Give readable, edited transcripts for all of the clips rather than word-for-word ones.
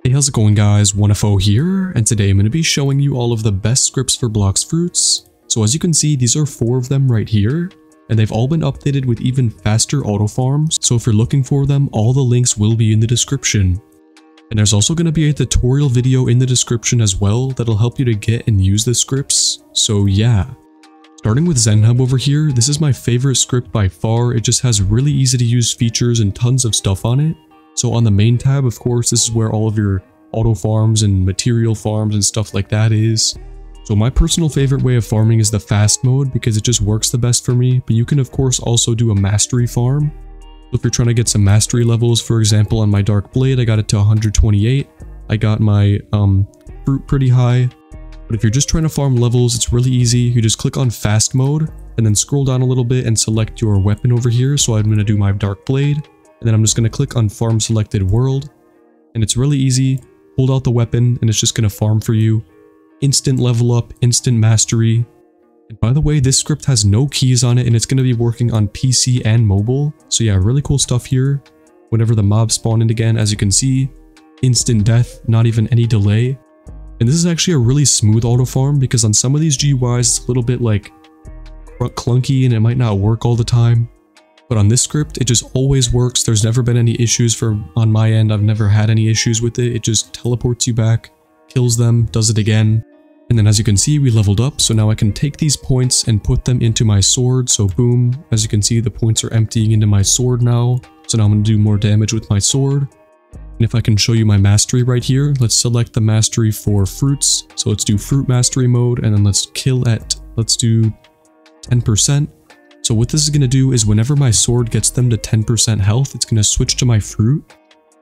Hey, how's it going guys? 1FO here, and today I'm going to be showing you all of the best scripts for Blox Fruits. So as you can see, these are 4 of them right here, and they've all been updated with even faster auto farms, so if you're looking for them, all the links will be in the description. And there's also going to be a tutorial video in the description as well that'll help you to get and use the scripts, so yeah. Starting with Zen Hub over here, this is my favorite script by far. It just has really easy to use features and tons of stuff on it. So on the main tab, of course, this is where all of your auto farms and material farms and stuff like that is. So my personal favorite way of farming is the fast mode because it just works the best for me, but you can of course also do a mastery farm. So if you're trying to get some mastery levels, for example on my Dark Blade, I got it to 128. I got my fruit pretty high. But if you're just trying to farm levels, it's really easy. You just click on fast mode and then scroll down a little bit and select your weapon over here. So I'm going to do my Dark Blade. And then I'm just going to click on farm selected world, and it's really easy. Hold out the weapon and it's just going to farm for you. Instant level up, instant mastery. And by the way, this script has no keys on it and it's going to be working on PC and mobile. So yeah, really cool stuff here. Whenever the mobs spawn in again, as you can see, instant death, not even any delay. And this is actually a really smooth auto farm because on some of these GUIs it's a little bit like clunky and it might not work all the time. But on this script, it just always works. There's never been any issues on my end. I've never had any issues with it. It just teleports you back, kills them, does it again. And then as you can see, we leveled up. So now I can take these points and put them into my sword. So boom, as you can see, the points are emptying into my sword now. So now I'm going to do more damage with my sword. And if I can show you my mastery right here, let's select the mastery for fruits. So let's do fruit mastery mode and then let's do 10%. So what this is going to do is whenever my sword gets them to 10% health, it's going to switch to my fruit.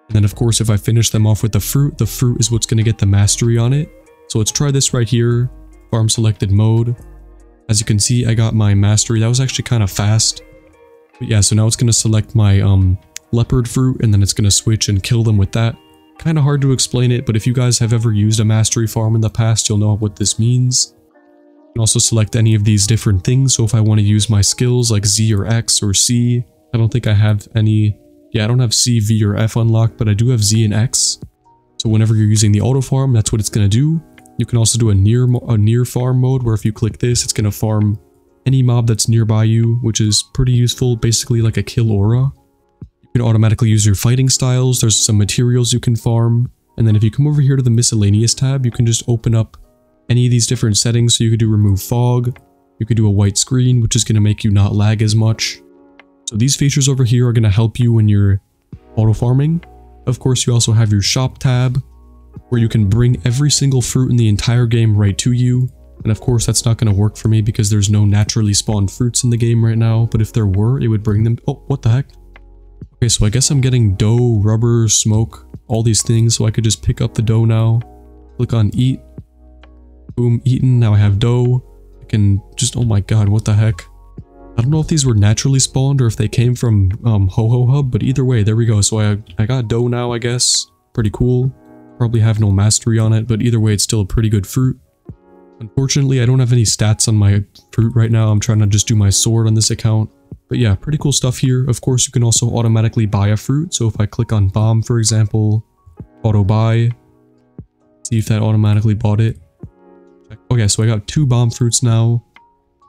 And then of course, if I finish them off with the fruit is what's going to get the mastery on it. So let's try this right here, farm selected mode. As you can see, I got my mastery. That was actually kind of fast. But yeah, so now it's going to select my leopard fruit and then it's going to switch and kill them with that. Kind of hard to explain it, but if you guys have ever used a mastery farm in the past, you'll know what this means. I can also select any of these different things, so if I want to use my skills like Z or X or C, I don't think I have any, I don't have C, V, or F unlocked, but I do have Z and X. So whenever you're using the auto farm, that's what it's going to do. You can also do a near farm mode, where if you click this, it's going to farm any mob that's nearby you, which is pretty useful, basically like a kill aura. You can automatically use your fighting styles, there's some materials you can farm, and then if you come over here to the miscellaneous tab, you can just open up any of these different settings. So you could do remove fog, you could do a white screen, which is going to make you not lag as much. So these features over here are going to help you when you're auto farming. Of course, you also have your shop tab, where you can bring every single fruit in the entire game right to you. And of course, that's not going to work for me because there's no naturally spawned fruits in the game right now. But if there were, it would bring them. Oh, what the heck? Okay, so I guess I'm getting dough, rubber, smoke, all these things. So I could just pick up the dough now, click on eat. Boom, eaten. Now I have dough. I can just, oh my god, what the heck? I don't know if these were naturally spawned or if they came from HoHo Hub, but either way, there we go. So I got dough now, I guess. Pretty cool. Probably have no mastery on it, but either way, it's still a pretty good fruit. Unfortunately, I don't have any stats on my fruit right now. I'm trying to just do my sword on this account. But yeah, pretty cool stuff here. Of course, you can also automatically buy a fruit. So if I click on bomb, for example, auto buy, see if that automatically bought it. Okay, so I got 2 bomb fruits now.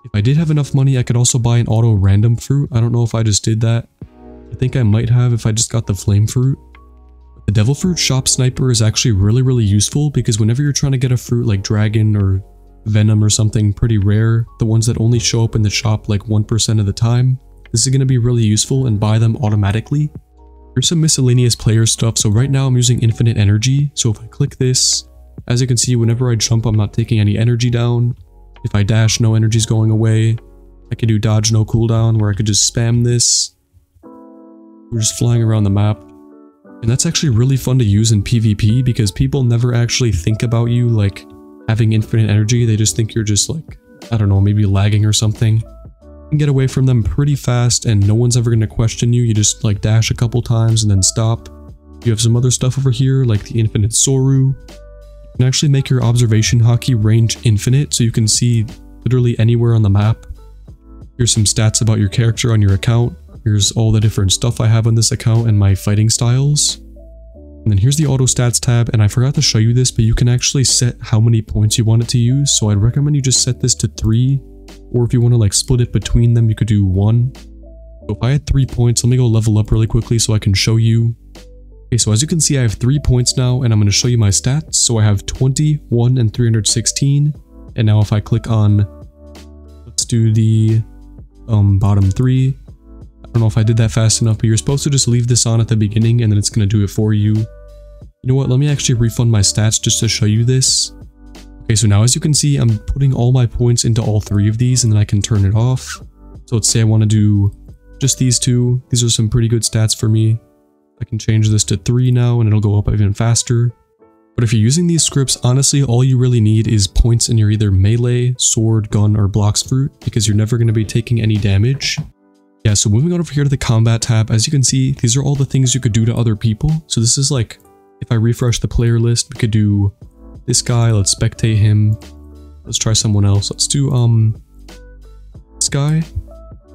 If I did have enough money, I could also buy an auto random fruit. I don't know if I just did that. I think I might have if I just got the flame fruit. The devil fruit shop sniper is actually really useful because whenever you're trying to get a fruit like dragon or venom or something pretty rare, the ones that only show up in the shop like 1% of the time, this is going to be really useful and buy them automatically. Here's some miscellaneous player stuff. So right now I'm using infinite energy. So if I click this, as you can see, whenever I jump, I'm not taking any energy down. If I dash, no energy's going away. I could do dodge, no cooldown, where I could just spam this. We're just flying around the map. And that's actually really fun to use in PvP because people never actually think about you like having infinite energy. They just think you're just like, I don't know, maybe lagging or something. You can get away from them pretty fast and no one's ever going to question you. You just like dash a couple times and then stop. You have some other stuff over here like the infinite Soru. You can actually make your observation hotkey range infinite so you can see literally anywhere on the map. Here's some stats about your character on your account. Here's all the different stuff I have on this account and my fighting styles. And then here's the auto stats tab, and I forgot to show you this, but you can actually set how many points you want it to use. So I'd recommend you just set this to 3, or if you want to like split it between them, you could do 1. So if I had 3 points, let me go level up really quickly so I can show you. Okay, so as you can see, I have 3 points now, and I'm going to show you my stats. So I have 20, 1, and 316. And now if I click on, let's do the bottom 3. I don't know if I did that fast enough, but you're supposed to just leave this on at the beginning and then it's going to do it for you. You know what, let me actually refund my stats just to show you this. Okay, so now as you can see, I'm putting all my points into all 3 of these and then I can turn it off. So let's say I want to do just these 2. These are some pretty good stats for me. I can change this to 3 now and it'll go up even faster. But if you're using these scripts, honestly, all you really need is points in your either melee, sword, gun, or Blox Fruit, because you're never going to be taking any damage. Yeah, so moving on over here to the combat tab, as you can see, these are all the things you could do to other people. So this is like, if I refresh the player list, we could do this guy, let's spectate him. Let's try someone else. Let's do, this guy.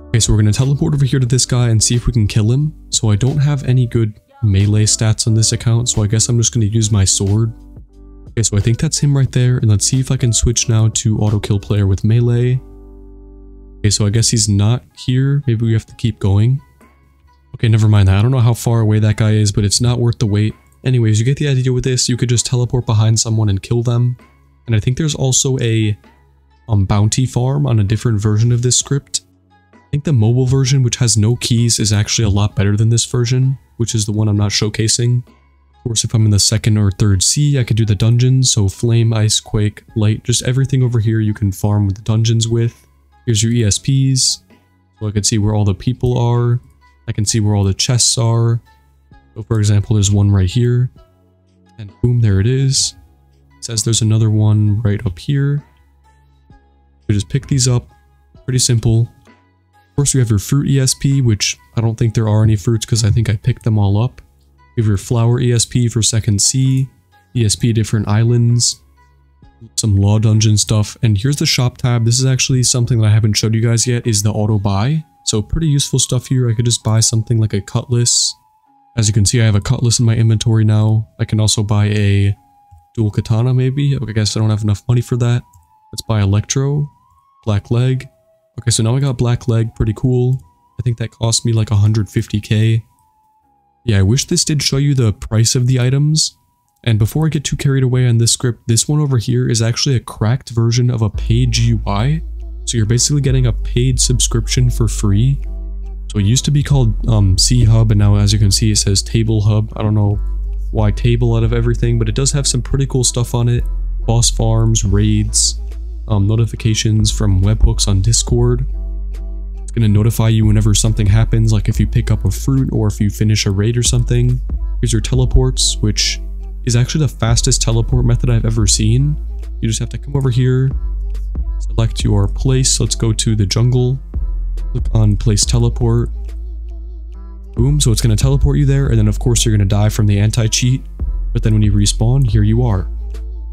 Okay, so we're going to teleport over here to this guy and see if we can kill him. So I don't have any good melee stats on this account, so I guess I'm just going to use my sword. Okay, so I think that's him right there, and let's see if I can switch now to auto kill player with melee. Okay, so I guess he's not here. Maybe we have to keep going. Okay, never mind that. I don't know how far away that guy is, but it's not worth the wait. Anyways, you get the idea with this. You could just teleport behind someone and kill them. And I think there's also a bounty farm on a different version of this script. I think the mobile version, which has no keys, is actually a lot better than this version, which is the one I'm not showcasing. Of course, if I'm in the 2nd or 3rd sea, I could do the dungeons. So flame, ice, quake, light, just everything over here you can farm with the dungeons with. Here's your ESPs, so I can see where all the people are. I can see where all the chests are. So for example, there's one right here. And boom, there it is. It says there's another one right up here. You just pick these up. Pretty simple. Of course, you have your fruit ESP, which I don't think there are any fruits because I think I picked them all up. You have your flower ESP for 2nd sea. ESP different islands. Some law dungeon stuff, and here's the shop tab. This is actually something that I haven't showed you guys yet, is the auto buy. So pretty useful stuff here. I could just buy something like a cutlass. As you can see, I have a cutlass in my inventory now. I can also buy a dual katana maybe. I guess I don't have enough money for that. Let's buy electro, black leg. Okay, so now I got black leg, pretty cool. I think that cost me like 150k. Yeah, I wish this did show you the price of the items. And before I get too carried away on this script, this one over here is actually a cracked version of a paid GUI. So you're basically getting a paid subscription for free. So it used to be called C Hub, and now as you can see it says Table Hub. I don't know why table out of everything, but it does have some pretty cool stuff on it. Boss farms, raids, notifications from webhooks on Discord. It's going to notify you whenever something happens, like if you pick up a fruit or if you finish a raid or something. Here's your teleports, which is actually the fastest teleport method I've ever seen. You just have to come over here, select your place. Let's go to the jungle, click on place teleport. Boom, so it's going to teleport you there, and then of course you're going to die from the anti-cheat, but then when you respawn, here you are.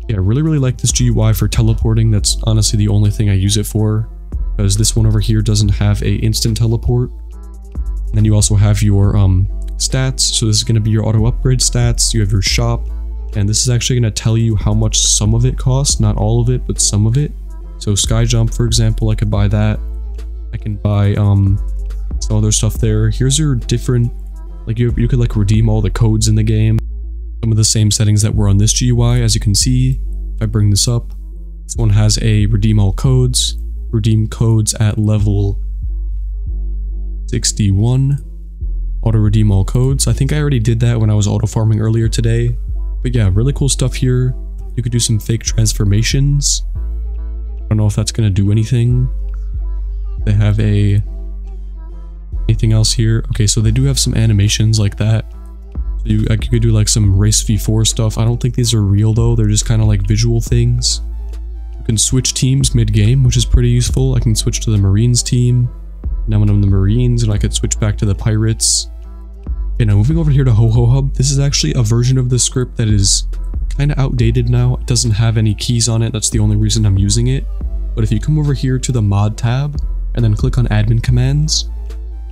Yeah, I really like this GUI for teleporting. That's honestly the only thing I use it for, because this one over here doesn't have a instant teleport. And then you also have your stats, so this is going to be your auto upgrade stats. You have your shop, and this is actually going to tell you how much some of it costs, not all of it, but some of it. So sky jump, for example, I could buy that. I can buy some other stuff there. Here's your different, like you could like redeem all the codes in the game. Some of the same settings that were on this GUI, as you can see. If I bring this up, this one has a redeem all codes, redeem codes at level 61, auto redeem all codes. I think I already did that when I was auto farming earlier today. But yeah, really cool stuff here. You could do some fake transformations. I don't know if that's going to do anything. They have anything else here? Okay, so they do have some animations like that. So you could do like some race v4 stuff. I don't think these are real though. They're just kind of like visual things. You can switch teams mid-game, which is pretty useful. I can switch to the Marines team. Now when I'm in the Marines, and I could switch back to the Pirates. Okay, now moving over here to HoHo Hub. This is actually a version of the script that is kind of outdated now. It doesn't have any keys on it. That's the only reason I'm using it. But if you come over here to the mod tab and then click on admin commands,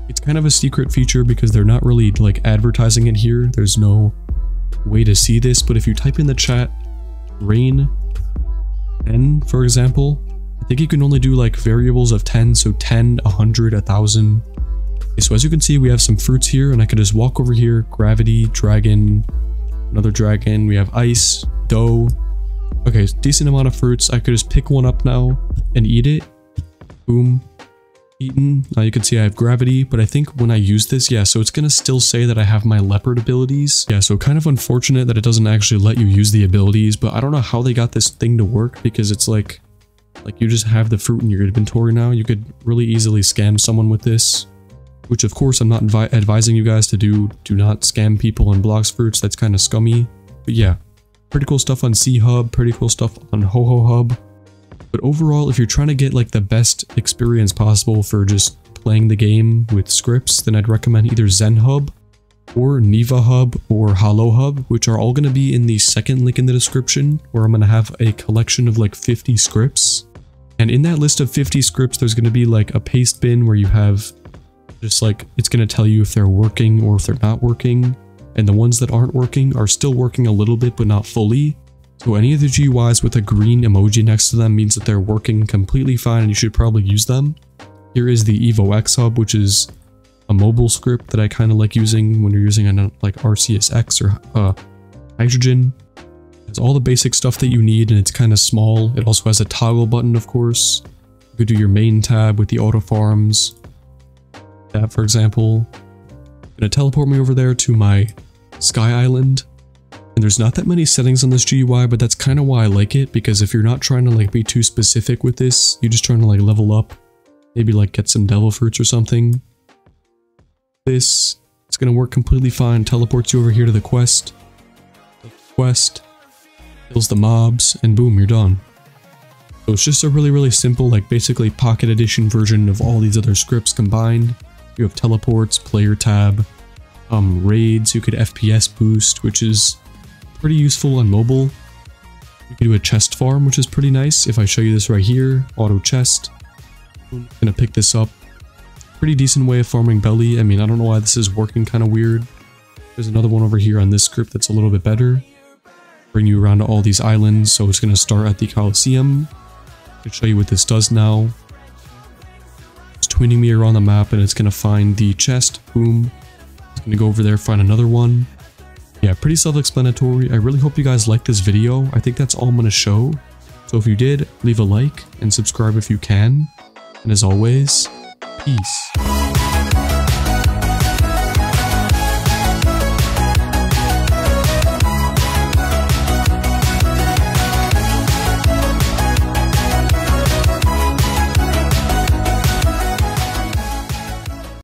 it's kind of a secret feature because they're not really like advertising it here. There's no way to see this, but if you type in the chat rain 10, for example, I think you can only do like variables of 10, so 10, 100, 1000. Okay, so as you can see, we have some fruits here, and I can just walk over here, gravity, dragon, another dragon, we have ice, dough. Okay, decent amount of fruits. I could just pick one up now and eat it. Boom. Eaten. Now you can see I have gravity, but I think when I use this, yeah, so it's gonna still say that I have my leopard abilities. Yeah, so kind of unfortunate that it doesn't actually let you use the abilities, but I don't know how they got this thing to work, because it's like you just have the fruit in your inventory now. You could really easily scam someone with this, which of course I'm not advising you guys to do. Do not scam people on Blox Fruits. That's kind of scummy. But yeah, pretty cool stuff on C Hub, pretty cool stuff on HoHo Hub. But overall, if you're trying to get like the best experience possible for just playing the game with scripts, then I'd recommend either Zen Hub or Neva Hub or HoHo Hub, which are all going to be in the second link in the description, where I'm going to have a collection of like 50 scripts. And in that list of 50 scripts, there's going to be like a Pastebin where you have just like, it's going to tell you if they're working or if they're not working. And the ones that aren't working are still working a little bit, but not fully. So any of the GUIs with a green emoji next to them means that they're working completely fine and you should probably use them. Here is the Evo X Hub, which is a mobile script that I kind of like using when you're using a, like RCSX or Hydrogen. It's all the basic stuff that you need, and it's kind of small. It also has a toggle button, of course. You could do your main tab with the auto farms tab, for example. Gonna teleport me over there to my Sky Island. And there's not that many settings on this GUI, but that's kind of why I like it, because if you're not trying to like be too specific with this, you're just trying to like level up, maybe like get some devil fruits or something. It's gonna work completely fine. Teleports you over here to the quest. Kills the mobs, and boom, you're done. So it's just a really simple, like basically pocket edition version of all these other scripts combined. You have teleports, player tab, raids, you could FPS boost, which is pretty useful on mobile. You can do a chest farm, which is pretty nice. If I show you this right here, auto chest. I'm gonna pick this up. Pretty decent way of farming belly. I mean, I don't know why this is working kind of weird. There's another one over here on this script that's a little bit better. Bring you around to all these islands, so it's gonna start at the Coliseum. I'll show you what this does now. It's twinning me around the map, and it's gonna find the chest. Boom. It's gonna go over there, find another one. Yeah, pretty self-explanatory. I really hope you guys liked this video. I think that's all I'm gonna show. So if you did, leave a like and subscribe if you can. And as always, peace.